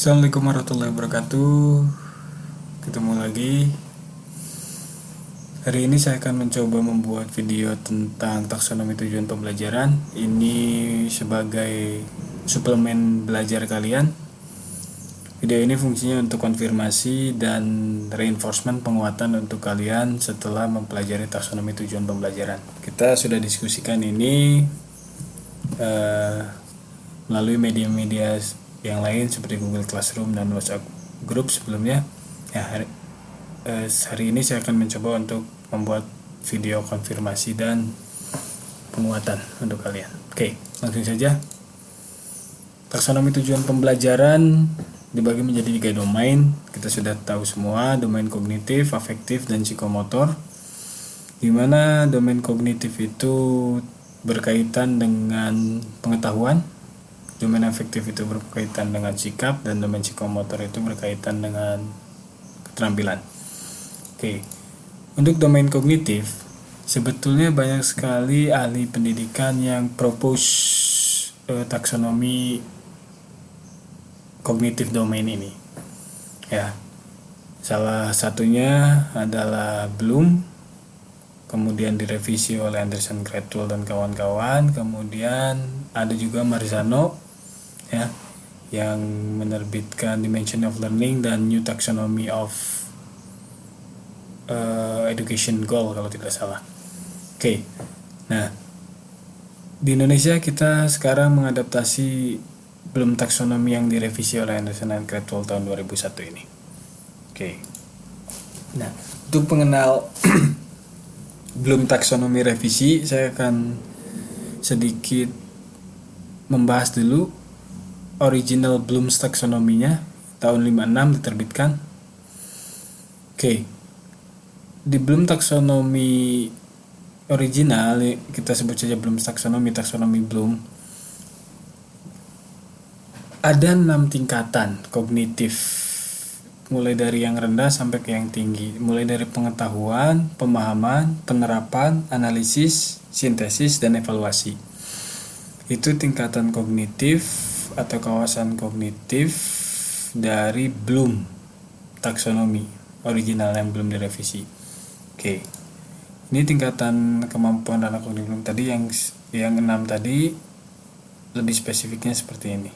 Assalamualaikum warahmatullahi wabarakatuh. Ketemu lagi. Hari ini saya akan mencoba membuat video tentang taksonomi tujuan pembelajaran. Ini sebagai suplemen belajar kalian. Video ini fungsinya untuk konfirmasi dan reinforcement, penguatan untuk kalian setelah mempelajari taksonomi tujuan pembelajaran. Kita sudah diskusikan ini melalui media-media yang lain seperti Google Classroom dan WhatsApp Group sebelumnya. Ya, hari ini saya akan mencoba untuk membuat video konfirmasi dan penguatan untuk kalian. Oke, langsung saja. Taksonomi tujuan pembelajaran dibagi menjadi 3 domain. Kita sudah tahu semua, domain kognitif, afektif, dan psikomotor. Di mana domain kognitif itu berkaitan dengan pengetahuan, domain afektif itu berkaitan dengan sikap, dan domain psikomotor itu berkaitan dengan keterampilan. Oke. Untuk domain kognitif, sebetulnya banyak sekali ahli pendidikan yang propose taksonomi kognitif domain ini. Ya. Salah satunya adalah Bloom, kemudian direvisi oleh Anderson, Cradwell, dan kawan-kawan. Kemudian ada juga Marzano, ya, yang menerbitkan Dimension of Learning dan New Taxonomy of Education Goal kalau tidak salah. Oke. Nah, di Indonesia kita sekarang mengadaptasi Bloom taksonomi yang direvisi oleh Anderson dan Cradwell tahun 2001 ini. Oke. Nah, untuk pengenal Bloom taksonomi revisi, saya akan sedikit membahas dulu original Bloom's taksonominya tahun 56 diterbitkan. Oke. Di Bloom taksonomi original, kita sebut saja Bloom's taksonomi Bloom, ada 6 tingkatan kognitif, mulai dari yang rendah sampai ke yang tinggi, mulai dari pengetahuan, pemahaman, penerapan, analisis, sintesis, dan evaluasi. Itu tingkatan kognitif atau kawasan kognitif dari Bloom taksonomi original yang belum direvisi. Oke. Ini tingkatan kemampuan anak kognitif Bloom tadi, yang 6 tadi lebih spesifiknya seperti ini.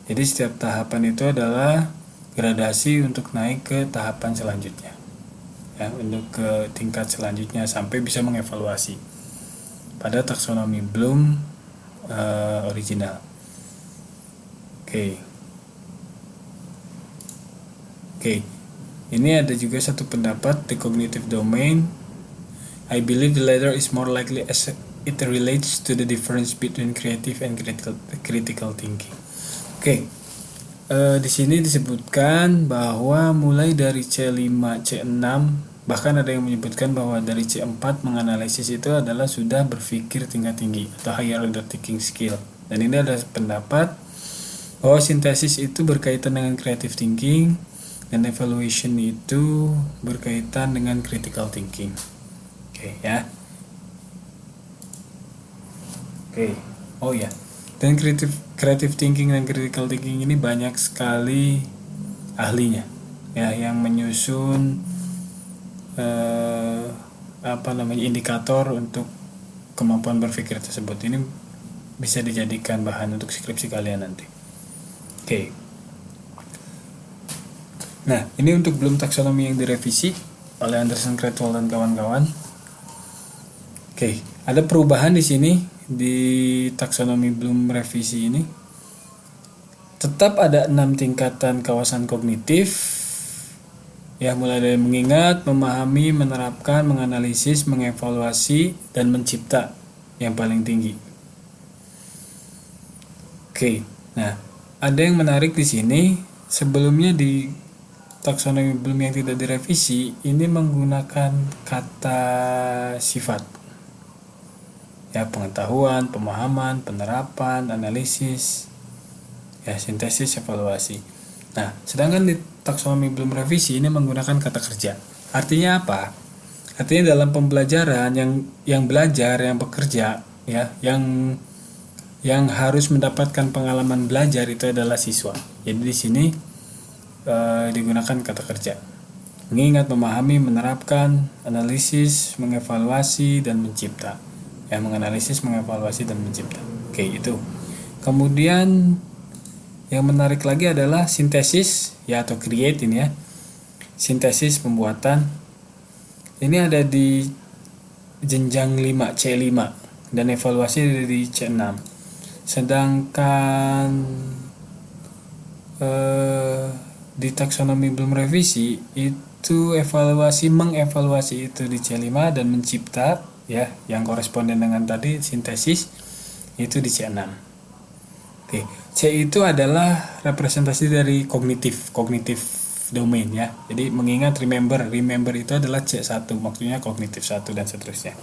Jadi setiap tahapan itu adalah gradasi untuk naik ke tahapan selanjutnya, ya, untuk ke tingkat selanjutnya sampai bisa mengevaluasi pada taksonomi Bloom original. Oke. Ini ada juga satu pendapat, the cognitive domain. I believe the latter is more likely as it relates to the difference between creative and critical thinking. Oke. Di sini disebutkan bahwa mulai dari C5, C6, bahkan ada yang menyebutkan bahwa dari C4 menganalisis itu adalah sudah berpikir tingkat tinggi atau higher order thinking skill. Dan ini ada pendapat bahwa sintesis itu berkaitan dengan creative thinking dan evaluation itu berkaitan dengan critical thinking. Oke, ya. Oke. Oh ya. Dan creative thinking dan critical thinking ini banyak sekali ahlinya, ya, yang menyusun indikator untuk kemampuan berpikir tersebut. Ini bisa dijadikan bahan untuk skripsi kalian nanti. Oke. Nah, ini untuk Bloom taksonomi yang direvisi oleh Anderson, Cradwell, dan kawan-kawan. Oke, ada perubahan di sini. Di taksonomi Bloom revisi ini tetap ada 6 tingkatan kawasan kognitif, ya, mulai dari mengingat, memahami, menerapkan, menganalisis, mengevaluasi, dan mencipta yang paling tinggi. Oke, nah, ada yang menarik di sini. Sebelumnya di taksonomi Bloom yang tidak direvisi ini menggunakan kata sifat, ya, pengetahuan, pemahaman, penerapan, analisis, ya, sintesis, evaluasi. Nah, sedangkan di taksonomi Bloom revisi ini menggunakan kata kerja. Artinya apa? Artinya dalam pembelajaran yang belajar, yang bekerja, ya, yang harus mendapatkan pengalaman belajar itu adalah siswa. Jadi di sini digunakan kata kerja. Mengingat, memahami, menerapkan, analisis, mengevaluasi, dan mencipta. Ya, menganalisis, mengevaluasi, dan mencipta. Oke, itu. Kemudian yang menarik lagi adalah sintesis, ya, atau create ini ya. Sintesis, pembuatan. Ini ada di jenjang 5, C5, dan evaluasi ada di C6. Sedangkan di taksonomi belum revisi itu mengevaluasi itu di C5, dan mencipta, ya, yang koresponden dengan tadi sintesis itu di C6. Oke, C itu adalah representasi dari kognitif domain ya. Jadi mengingat, remember itu adalah C1, maksudnya kognitif 1 dan seterusnya.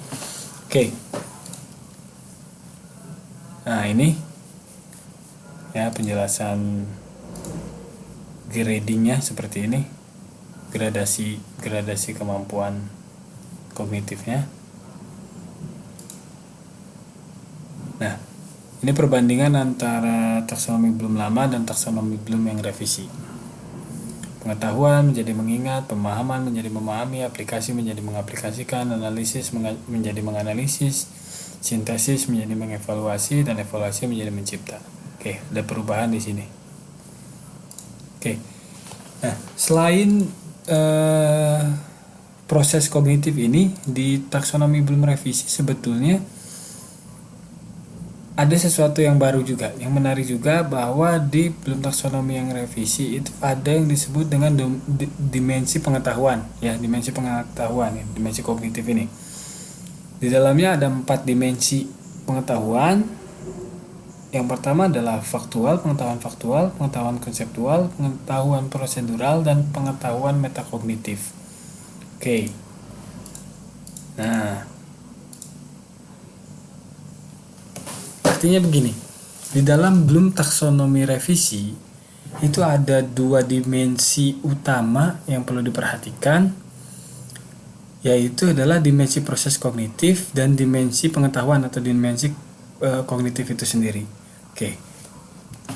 Oke. Nah, ini ya penjelasan gradingnya seperti ini. Gradasi kemampuan kognitifnya. Nah, ini perbandingan antara taksonomi belum lama dan taksonomi belum yang revisi. Pengetahuan menjadi mengingat, pemahaman menjadi memahami, aplikasi menjadi mengaplikasikan, analisis menjadi menganalisis, sintesis menjadi mengevaluasi, dan evaluasi menjadi mencipta. Oke, ada perubahan di sini. Oke. Nah, selain proses kognitif ini di taksonomi belum revisi sebetulnya ada sesuatu yang baru juga, yang menarik juga, bahwa di belum taksonomi yang revisi itu ada yang disebut dengan dimensi pengetahuan, ya, dimensi pengetahuan, ya, dimensi kognitif ini. Di dalamnya ada 4 dimensi pengetahuan. Yang pertama adalah pengetahuan konseptual, pengetahuan prosedural, dan pengetahuan metakognitif. Oke. Nah, artinya begini, di dalam belum taksonomi revisi itu ada 2 dimensi utama yang perlu diperhatikan, yaitu adalah dimensi proses kognitif dan dimensi pengetahuan atau dimensi kognitif itu sendiri. Oke.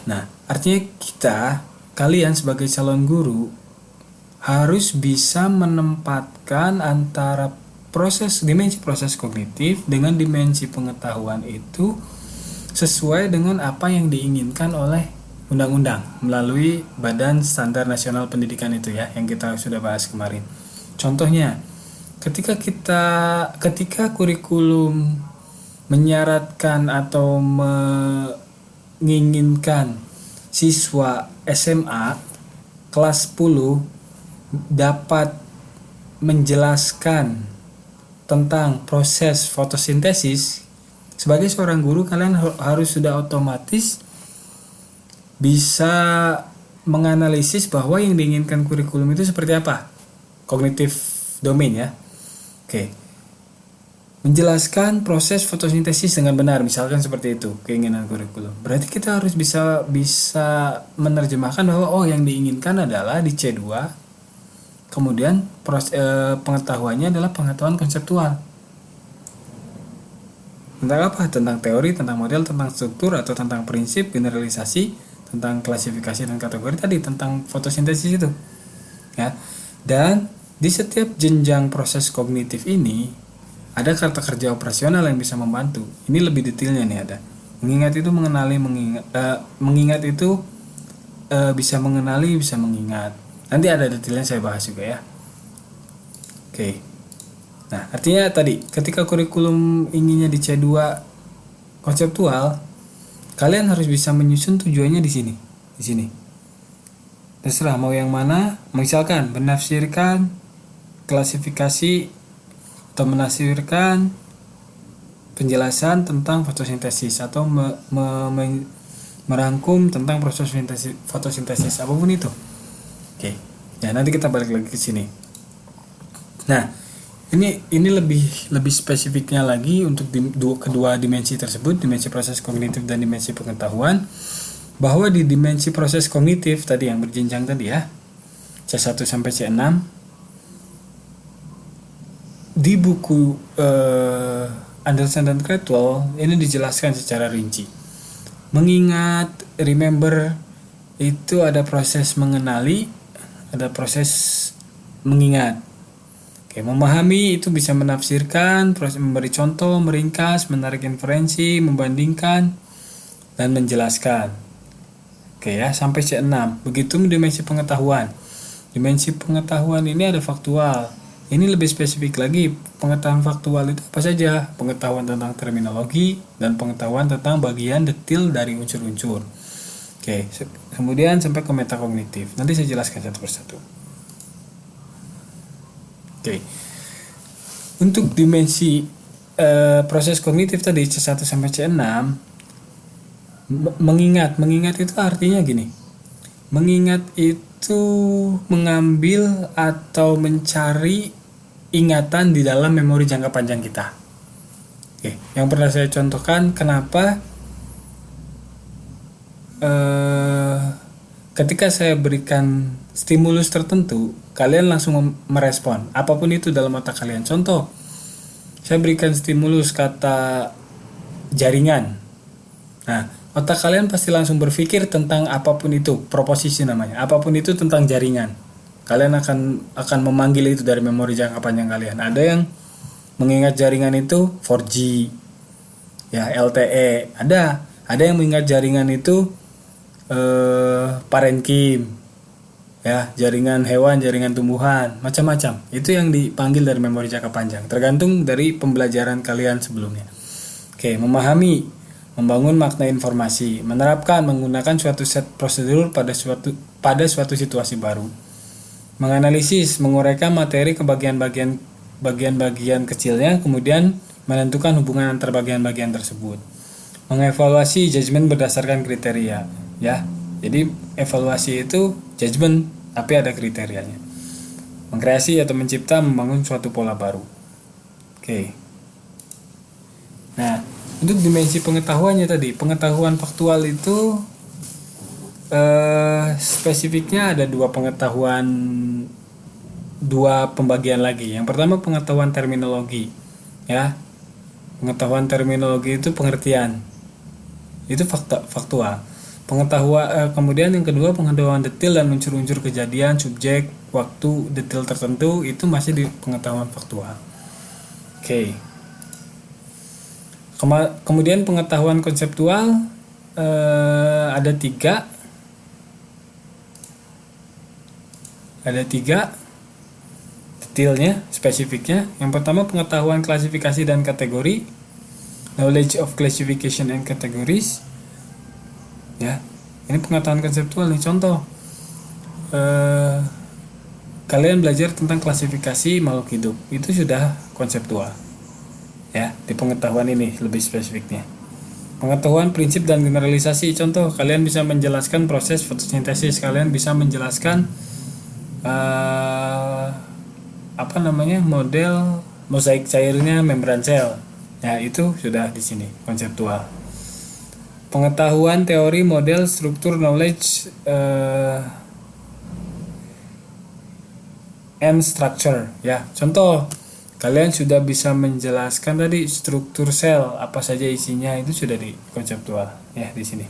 Nah, artinya kalian sebagai calon guru harus bisa menempatkan antara dimensi proses kognitif dengan dimensi pengetahuan itu sesuai dengan apa yang diinginkan oleh undang-undang melalui Badan Standar Nasional Pendidikan itu ya, yang kita sudah bahas kemarin. Contohnya, ketika kurikulum menyaratkan atau menginginkan siswa SMA kelas 10 dapat menjelaskan tentang proses fotosintesis, sebagai seorang guru kalian harus sudah otomatis bisa menganalisis bahwa yang diinginkan kurikulum itu seperti apa, kognitif domain ya. Oke. Menjelaskan proses fotosintesis dengan benar, misalkan seperti itu keinginan kurikulum. Berarti kita harus bisa menerjemahkan bahwa yang diinginkan adalah di C2. Kemudian pengetahuannya adalah pengetahuan konseptual. Tentang apa? Tentang teori, tentang model, tentang struktur atau tentang prinsip, generalisasi, tentang klasifikasi dan kategori tadi, tentang fotosintesis itu. Ya. Dan di setiap jenjang proses kognitif ini ada kata kerja operasional yang bisa membantu. Ini lebih detailnya nih ada. Mengingat itu mengingat itu bisa mengenali, bisa mengingat. Nanti ada detailnya saya bahas juga ya. Oke. Nah, artinya tadi ketika kurikulum inginnya di C2 konseptual, kalian harus bisa menyusun tujuannya di sini. Terserah mau yang mana, misalkan menafsirkan, klasifikasi atau menafsirkan penjelasan tentang fotosintesis atau merangkum tentang proses fotosintesis apapun itu. Oke. Ya, nanti kita balik lagi ke sini. Nah, ini lebih spesifiknya lagi untuk kedua dimensi tersebut, dimensi proses kognitif dan dimensi pengetahuan, bahwa di dimensi proses kognitif tadi yang berjenjang tadi ya, C1 sampai C6, di buku Anderson dan Cradwell ini dijelaskan secara rinci. Mengingat, remember itu ada proses mengenali, ada proses mengingat. Oke, memahami itu bisa menafsirkan, proses memberi contoh, meringkas, menarik inferensi, membandingkan, dan menjelaskan. Oke ya, sampai C6. Begitu dimensi pengetahuan. Dimensi pengetahuan ini ada faktual. Ini lebih spesifik lagi. Pengetahuan faktual itu apa saja? Pengetahuan tentang terminologi dan pengetahuan tentang bagian detil dari unsur-unsur. Oke, kemudian sampai ke metakognitif. Nanti saya jelaskan satu persatu. Oke. Untuk dimensi proses kognitif tadi C1 sampai C6, mengingat itu artinya gini. Mengingat itu mengambil atau mencari ingatan di dalam memori jangka panjang kita. Oke, yang pernah saya contohkan kenapa ketika saya berikan stimulus tertentu, kalian langsung merespon apapun itu dalam otak kalian. Contoh, saya berikan stimulus kata jaringan. Nah, otak kalian pasti langsung berpikir tentang apapun itu, proposisi namanya. Apapun itu tentang jaringan. Kalian akan memanggil itu dari memori jangka panjang kalian. Ada yang mengingat jaringan itu 4G, ya LTE. Ada yang mengingat jaringan itu parenkim, ya jaringan hewan, jaringan tumbuhan, macam-macam. Itu yang dipanggil dari memori jangka panjang, tergantung dari pembelajaran kalian sebelumnya. Oke, memahami, membangun makna informasi, menerapkan menggunakan suatu set prosedur pada suatu situasi baru, menganalisis, menguraikan materi ke bagian-bagian kecilnya, kemudian menentukan hubungan antar bagian-bagian tersebut, mengevaluasi judgement berdasarkan kriteria. Ya, jadi evaluasi itu judgement, tapi ada kriterianya. Mengkreasi atau mencipta, membangun suatu pola baru. Oke. Nah, untuk dimensi pengetahuannya tadi, pengetahuan faktual itu spesifiknya ada dua pembagian lagi. Yang pertama pengetahuan terminologi, ya. Pengetahuan terminologi itu pengertian, itu faktual. Pengetahuan kemudian yang kedua pengetahuan detil dan unsur-unsur kejadian, subjek, waktu, detil tertentu itu masih di pengetahuan faktual. Oke. Kemudian pengetahuan konseptual ada tiga detailnya, spesifiknya. Yang pertama pengetahuan klasifikasi dan kategori, knowledge of classification and categories. Ya, ini pengetahuan konseptual nih. Contoh, kalian belajar tentang klasifikasi makhluk hidup, itu sudah konseptual. Ya, di pengetahuan ini lebih spesifiknya. Pengetahuan prinsip dan generalisasi. Contoh, kalian bisa menjelaskan proses fotosintesis, kalian bisa menjelaskan model mosaik cairnya membran sel. Ya, itu sudah di sini konseptual. Pengetahuan teori, model, struktur, knowledge, and structure. Ya, contoh, kalian sudah bisa menjelaskan tadi struktur sel, apa saja isinya, itu sudah di konseptual. Ya, di sini.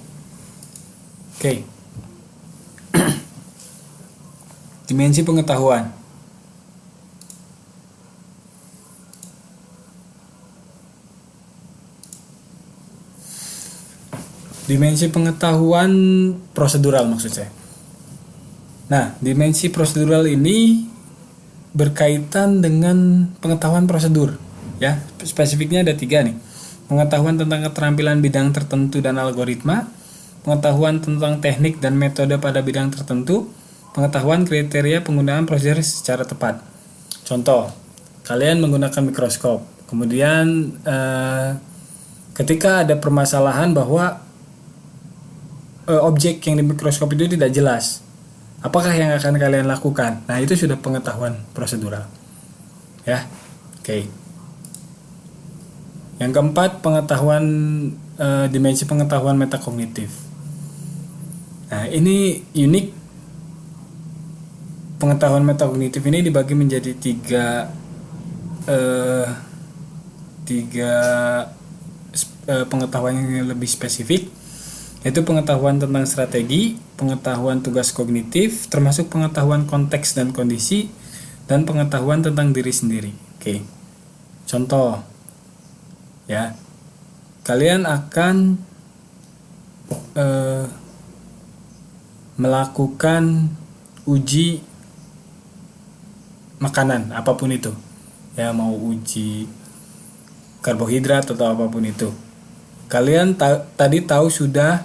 Oke. Dimensi pengetahuan. Dimensi pengetahuan prosedural maksud saya. Nah, dimensi prosedural ini berkaitan dengan pengetahuan prosedur. Ya, spesifiknya ada 3 nih. Pengetahuan tentang keterampilan bidang tertentu dan algoritma, pengetahuan tentang teknik dan metode pada bidang tertentu, pengetahuan kriteria penggunaan prosedur secara tepat. Contoh, kalian menggunakan mikroskop. Kemudian ketika ada permasalahan bahwa objek yang di mikroskop itu tidak jelas, apakah yang akan kalian lakukan? Nah, itu sudah pengetahuan prosedural. Ya, oke. Yang keempat, dimensi pengetahuan metakognitif. Nah, ini unik. Pengetahuan metakognitif ini dibagi menjadi tiga pengetahuan yang lebih spesifik. Yaitu pengetahuan tentang strategi, pengetahuan tugas kognitif, termasuk pengetahuan konteks dan kondisi, dan pengetahuan tentang diri sendiri. Oke. Contoh, ya, kalian akan melakukan uji makanan apapun itu, ya, mau uji karbohidrat atau apapun itu. Kalian tadi tahu sudah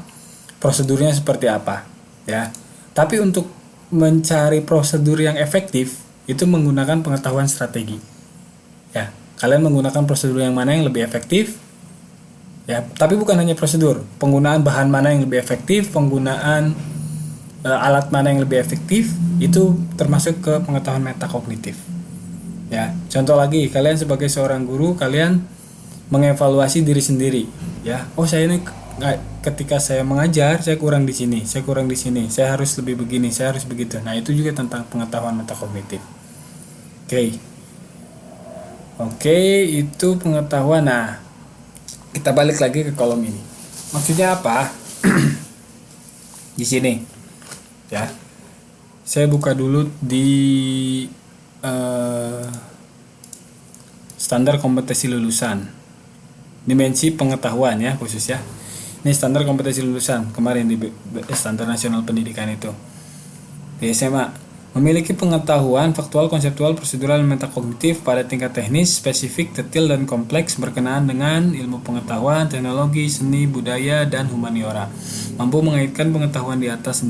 prosedurnya seperti apa, ya. Tapi untuk mencari prosedur yang efektif itu menggunakan pengetahuan strategi. Ya, kalian menggunakan prosedur yang mana yang lebih efektif? Ya, tapi bukan hanya prosedur, penggunaan bahan mana yang lebih efektif, penggunaan alat mana yang lebih efektif, itu termasuk ke pengetahuan metakognitif. Ya, contoh lagi, kalian sebagai seorang guru, kalian mengevaluasi diri sendiri. Ya, oh saya ini ketika saya mengajar, saya kurang di sini, saya harus lebih begini, saya harus begitu. Nah, itu juga tentang pengetahuan metakognitif. Oke, itu pengetahuan. Nah, kita balik lagi ke kolom ini. Maksudnya apa? Di sini, ya. Saya buka dulu di standar kompetensi lulusan. Dimensi pengetahuan, ya, khusus, ya. Ini standar kompetensi lulusan kemarin di standar nasional pendidikan itu. Di SMA, memiliki pengetahuan faktual, konseptual, prosedural, dan metakognitif pada tingkat teknis, spesifik, detail, dan kompleks berkenaan dengan ilmu pengetahuan, teknologi, seni, budaya, dan humaniora. Mampu mengaitkan pengetahuan di atas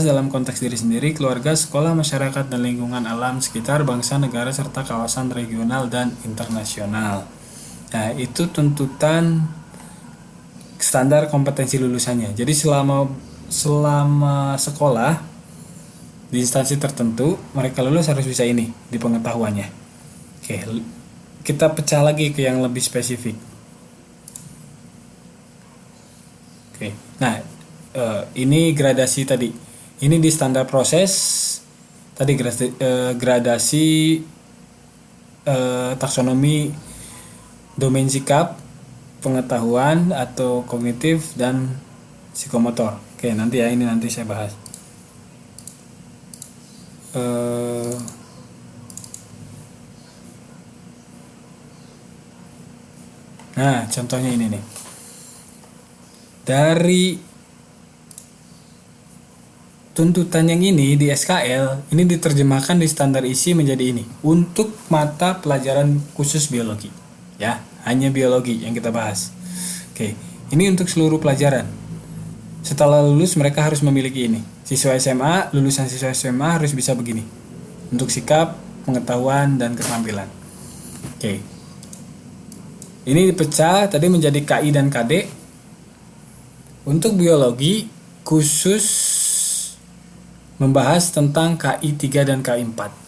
dalam konteks diri sendiri, keluarga, sekolah, masyarakat, dan lingkungan alam sekitar, bangsa, negara, serta kawasan regional dan internasional. Nah, itu tuntutan standar kompetensi lulusannya. Jadi selama sekolah di instansi tertentu, mereka lulus harus bisa ini di pengetahuannya. Oke, kita pecah lagi ke yang lebih spesifik. Oke, nah, ini gradasi tadi. Ini di standar proses tadi, gradasi taksonomi domain sikap, pengetahuan atau kognitif, dan psikomotor. Oke, nanti ya, ini nanti saya bahas. Nah, contohnya ini nih. Dari tuntutan yang ini di SKL, ini diterjemahkan di standar isi menjadi ini. Untuk mata pelajaran khusus biologi. Ya, hanya biologi yang kita bahas. Oke, ini untuk seluruh pelajaran. Setelah lulus mereka harus memiliki ini. Lulusan siswa SMA harus bisa begini. Untuk sikap, pengetahuan, dan keterampilan. Oke. Ini dipecah tadi menjadi KI dan KD. Untuk biologi khusus membahas tentang KI 3 dan KI 4.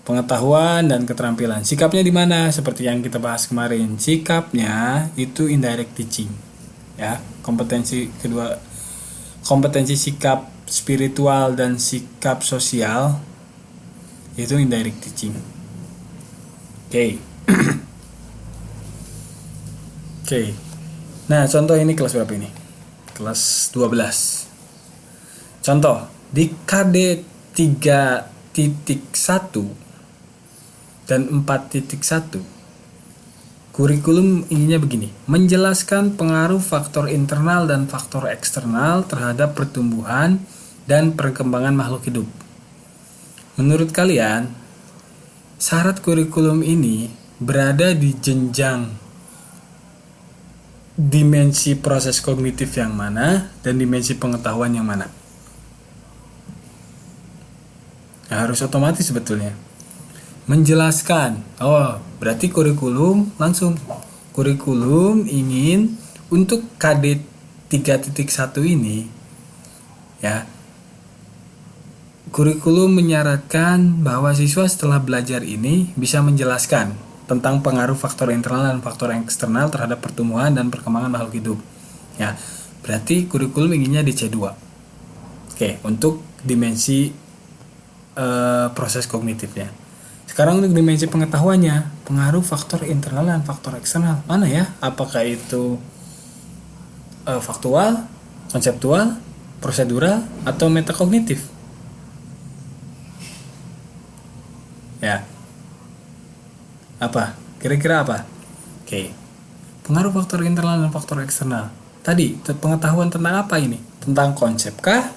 Pengetahuan dan keterampilan. Sikapnya di mana? Seperti yang kita bahas kemarin. Sikapnya itu indirect teaching. Ya, kompetensi sikap spiritual dan sikap sosial itu indirect teaching. Oke. Oke. Nah, contoh ini kelas berapa ini? Kelas 12. Contoh, di KD 3.1 dan 4.1 kurikulum ininya begini: menjelaskan pengaruh faktor internal dan faktor eksternal terhadap pertumbuhan dan perkembangan makhluk hidup. Menurut kalian, syarat kurikulum ini berada di jenjang dimensi proses kognitif yang mana dan dimensi pengetahuan yang mana? Nah, harus otomatis sebetulnya. Menjelaskan. Oh, berarti kurikulum langsung. Kurikulum ingin untuk KD 3.1 ini, ya, kurikulum menyarankan bahwa siswa setelah belajar ini bisa menjelaskan tentang pengaruh faktor internal dan faktor eksternal terhadap pertumbuhan dan perkembangan makhluk hidup. Ya, berarti kurikulum inginnya di C2. Oke, untuk dimensi proses kognitifnya. Sekarang untuk dimensi pengetahuannya, pengaruh faktor internal dan faktor eksternal. Mana ya? Apakah itu faktual, konseptual, prosedural, atau metakognitif? Ya. Apa? Kira-kira apa? Oke. Pengaruh faktor internal dan faktor eksternal. Tadi, pengetahuan tentang apa ini? Tentang konsep kah?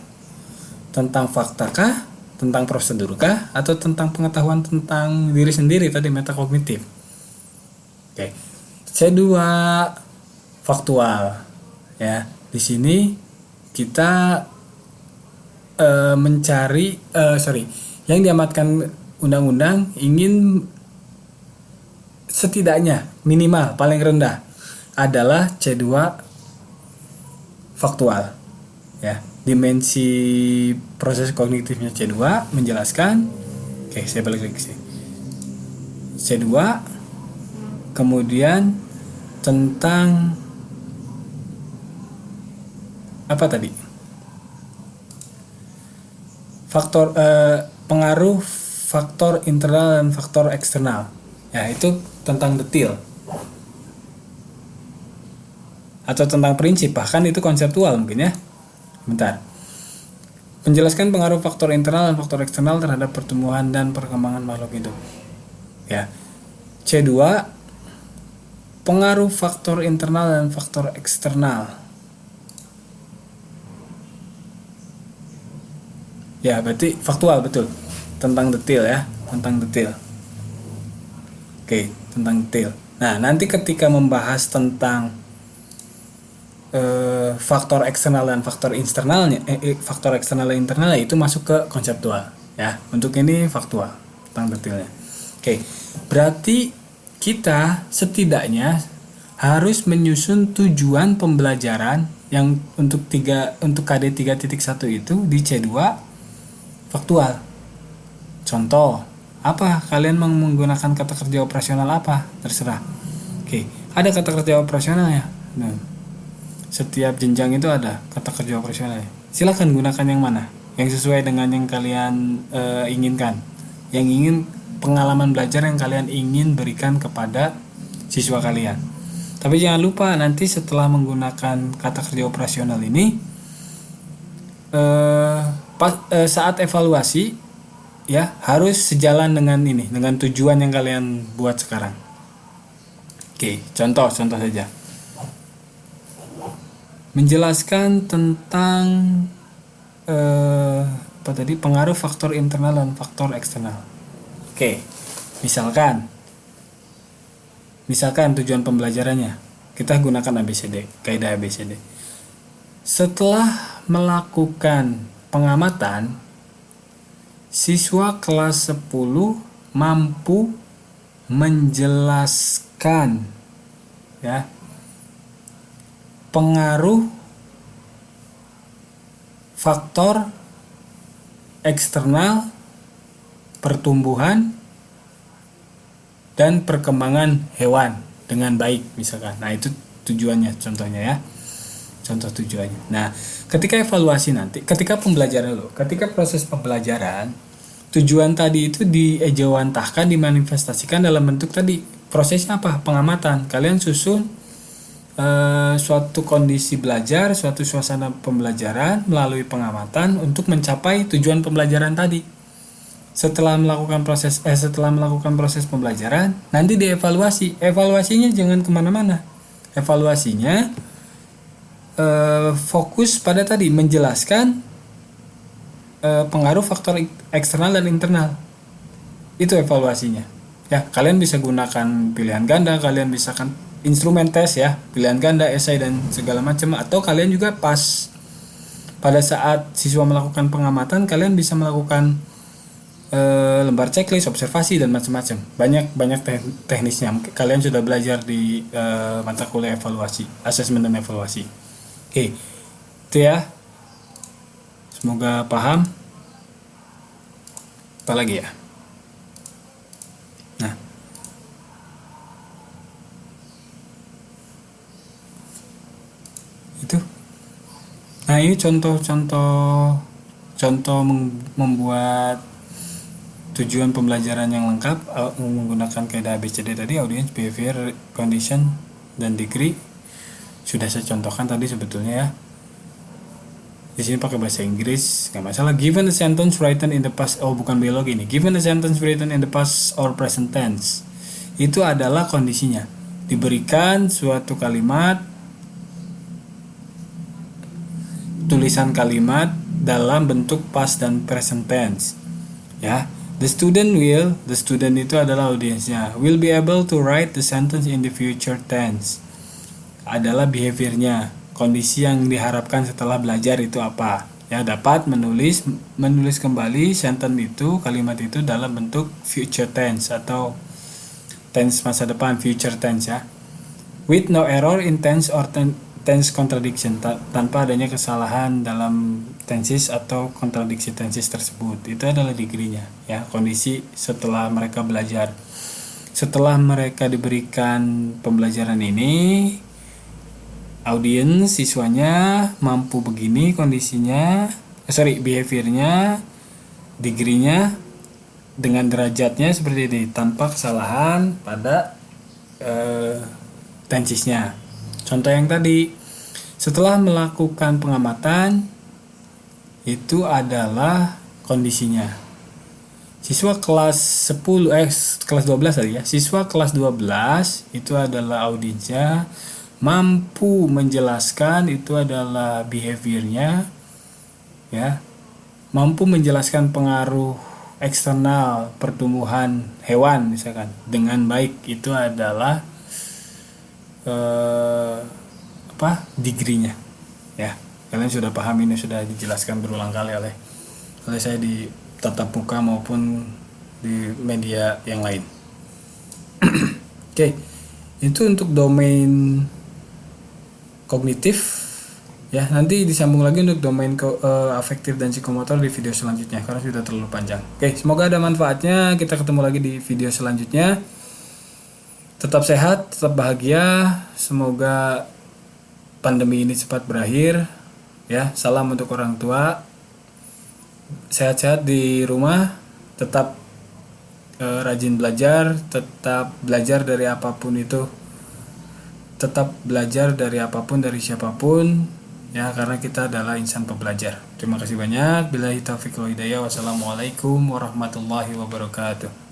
Tentang fakta kah? Tentang prosedur kah? Atau tentang pengetahuan tentang diri sendiri tadi, metakognitif? Oke. C2 faktual. Ya, di sini kita mencari yang diamatkan undang-undang ingin setidaknya minimal paling rendah adalah C2 faktual. Ya, dimensi proses kognitifnya C2 menjelaskan. Oke, saya balik lagi ke sini. C2 kemudian tentang apa tadi? Faktor pengaruh faktor internal dan faktor eksternal. Ya, itu tentang detail. Atau tentang prinsip, bahkan itu konseptual mungkin ya. Bentar. Menjelaskan pengaruh faktor internal dan faktor eksternal terhadap pertumbuhan dan perkembangan makhluk hidup. Ya. C2 pengaruh faktor internal dan faktor eksternal. Ya, berarti faktual betul. Tentang detail ya, tentang detail. Oke, tentang detail. Nah, nanti ketika membahas tentang faktor eksternal dan faktor internalnya, faktor eksternal dan internalnya itu masuk ke konseptual ya. Untuk ini faktual tentang detailnya. Oke, berarti kita setidaknya harus menyusun tujuan pembelajaran yang untuk KD 3.1 itu di C2 faktual. Contoh, apa kalian menggunakan kata kerja operasional apa? Terserah. Oke, ada kata kerja operasional ya. Nah, setiap jenjang itu ada kata kerja operasional. Silakan gunakan yang mana, yang sesuai dengan yang kalian inginkan, yang ingin pengalaman belajar yang kalian ingin berikan kepada siswa kalian. Tapi jangan lupa nanti setelah menggunakan kata kerja operasional ini, saat evaluasi ya harus sejalan dengan ini, dengan tujuan yang kalian buat sekarang. Oke, contoh saja. Menjelaskan tentang pengaruh faktor internal dan faktor eksternal. Oke, misalkan tujuan pembelajarannya kita gunakan ABCD, kaidah ABCD. Setelah melakukan pengamatan, siswa kelas 10 mampu menjelaskan ya pengaruh faktor eksternal pertumbuhan dan perkembangan hewan dengan baik misalkan. Nah, itu tujuannya, contohnya ya. Contoh tujuannya. Nah, ketika evaluasi nanti, ketika proses pembelajaran, tujuan tadi itu diejawantahkan, dimanifestasikan dalam bentuk tadi. Prosesnya apa? Pengamatan. Kalian susun suatu kondisi belajar, suatu suasana pembelajaran melalui pengamatan untuk mencapai tujuan pembelajaran tadi. Setelah melakukan proses pembelajaran, nanti dievaluasi. Evaluasinya jangan kemana-mana. Evaluasinya fokus pada tadi menjelaskan pengaruh faktor eksternal dan internal. Itu evaluasinya. Ya, kalian bisa gunakan pilihan ganda, kalian bisa kan instrumen tes ya, pilihan ganda, esai dan segala macam, atau kalian juga pas pada saat siswa melakukan pengamatan, kalian bisa melakukan lembar checklist, observasi dan macam-macam. Banyak teknisnya. Kalian sudah belajar di mata kuliah evaluasi, asesmen dan evaluasi. Oke, itu ya. Semoga paham. Apa lagi ya? Nah, itu. Nah, ini contoh membuat tujuan pembelajaran yang lengkap menggunakan kaidah ABCD tadi, audience, behavior, condition, dan degree sudah saya contohkan tadi sebetulnya ya. Di sini pakai bahasa Inggris, nggak masalah. Given a sentence written in the past, bukan biologi ini. Given a sentence written in the past or present tense, itu adalah kondisinya. Diberikan suatu kalimat, tulisan kalimat dalam bentuk past dan present tense. Ya, the student itu adalah audiensnya, will be able to write the sentence in the future tense. Adalah behaviornya, kondisi yang diharapkan setelah belajar itu apa? Ya, dapat menulis kembali sentence itu, kalimat itu dalam bentuk future tense atau tense masa depan, future tense ya. With no error in tense or tense contradiction, tanpa adanya kesalahan dalam tenses atau kontradiksi tenses tersebut. Itu adalah degree-nya ya, kondisi setelah mereka belajar. Setelah mereka diberikan pembelajaran ini, audiens, siswanya mampu begini kondisinya, behaviornya, degree-nya dengan derajatnya seperti ini, tanpa kesalahan pada tensesnya. Contoh yang tadi, setelah melakukan pengamatan, itu adalah kondisinya. Siswa kelas 12 tadi ya. Siswa kelas 12 itu adalah audiensnya, mampu menjelaskan, itu adalah behaviornya ya. Mampu menjelaskan pengaruh eksternal pertumbuhan hewan misalkan dengan baik, itu adalah degree-nya ya. Kalian sudah paham, ini sudah dijelaskan berulang kali oleh saya di tatap muka maupun di media yang lain. Oke, itu untuk domain kognitif ya. Nanti disambung lagi untuk domain afektif dan psikomotor di video selanjutnya karena sudah terlalu panjang. Oke, semoga ada manfaatnya. Kita ketemu lagi di video selanjutnya. Tetap sehat, tetap bahagia. Semoga pandemi ini cepat berakhir ya. Salam untuk orang tua. Sehat-sehat di rumah. Tetap rajin belajar, tetap belajar dari apapun itu. Tetap belajar dari apapun, dari siapapun ya, karena kita adalah insan pembelajar. Terima kasih banyak. Billahi taufiq wal hidayah. Wassalamualaikum warahmatullahi wabarakatuh.